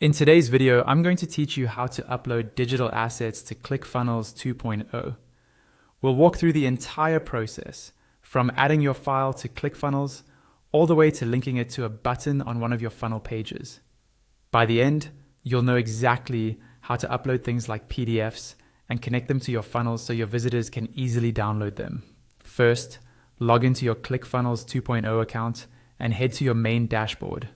In today's video, I'm going to teach you how to upload digital assets to ClickFunnels 2.0. We'll walk through the entire process, from adding your file to ClickFunnels, all the way to linking it to a button on one of your funnel pages. By the end, you'll know exactly how to upload things like PDFs and connect them to your funnels so your visitors can easily download them. First, log into your ClickFunnels 2.0 account and head to your main dashboard.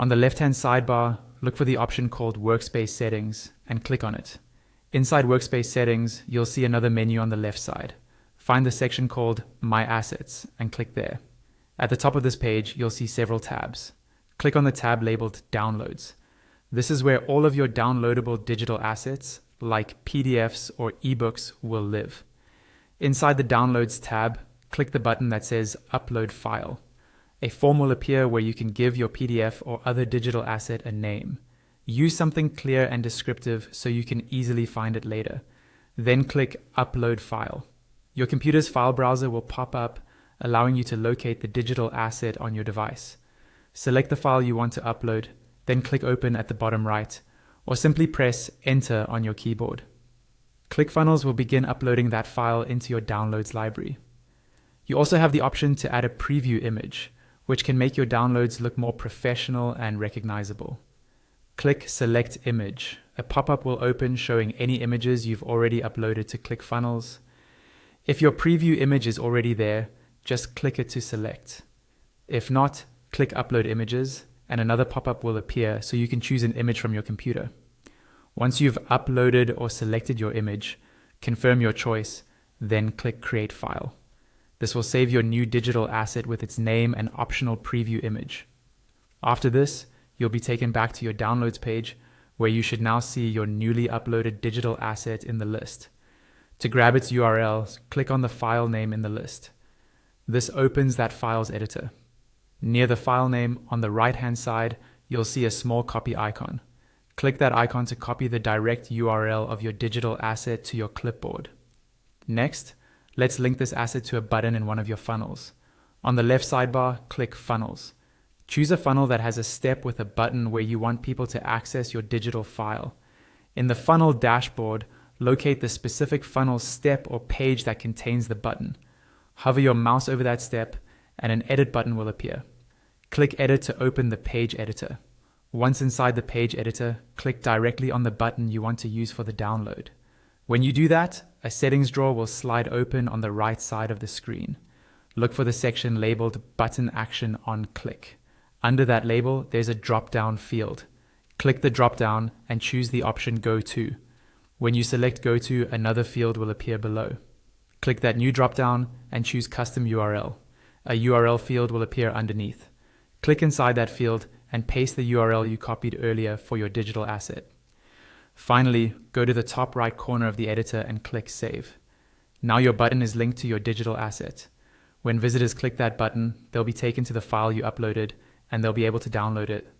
On the left-hand sidebar, look for the option called Workspace Settings and click on it. Inside Workspace Settings, you'll see another menu on the left side. Find the section called My Assets and click there. At the top of this page, you'll see several tabs. Click on the tab labeled Downloads. This is where all of your downloadable digital assets, like PDFs or ebooks, will live. Inside the Downloads tab, click the button that says Upload File. A form will appear where you can give your PDF or other digital asset a name. Use something clear and descriptive so you can easily find it later. Then click Upload File. Your computer's file browser will pop up, allowing you to locate the digital asset on your device. Select the file you want to upload, then click Open at the bottom right, or simply press Enter on your keyboard. ClickFunnels will begin uploading that file into your Downloads library. You also have the option to add a preview image, which can make your downloads look more professional and recognizable. Click Select Image. A pop-up will open showing any images you've already uploaded to ClickFunnels. If your preview image is already there, just click it to select. If not, click Upload Images, and another pop-up will appear so you can choose an image from your computer. Once you've uploaded or selected your image, confirm your choice, then click Create File. This will save your new digital asset with its name and optional preview image. After this, you'll be taken back to your Downloads page, where you should now see your newly uploaded digital asset in the list. To grab its URL, click on the file name in the list. This opens that file's editor. Near the file name, on the right-hand side, you'll see a small copy icon. Click that icon to copy the direct URL of your digital asset to your clipboard. Next, let's link this asset to a button in one of your funnels. On the left sidebar, click Funnels. Choose a funnel that has a step with a button where you want people to access your digital file. In the funnel dashboard, locate the specific funnel step or page that contains the button. Hover your mouse over that step and an edit button will appear. Click Edit to open the page editor. Once inside the page editor, click directly on the button you want to use for the download. When you do that, a settings drawer will slide open on the right side of the screen. Look for the section labeled Button Action on Click. Under that label, there's a drop-down field. Click the drop-down and choose the option Go To. When you select Go To, another field will appear below. Click that new drop-down and choose Custom URL. A URL field will appear underneath. Click inside that field and paste the URL you copied earlier for your digital asset. Finally, go to the top right corner of the editor and click Save. Now your button is linked to your digital asset. When visitors click that button, they'll be taken to the file you uploaded and they'll be able to download it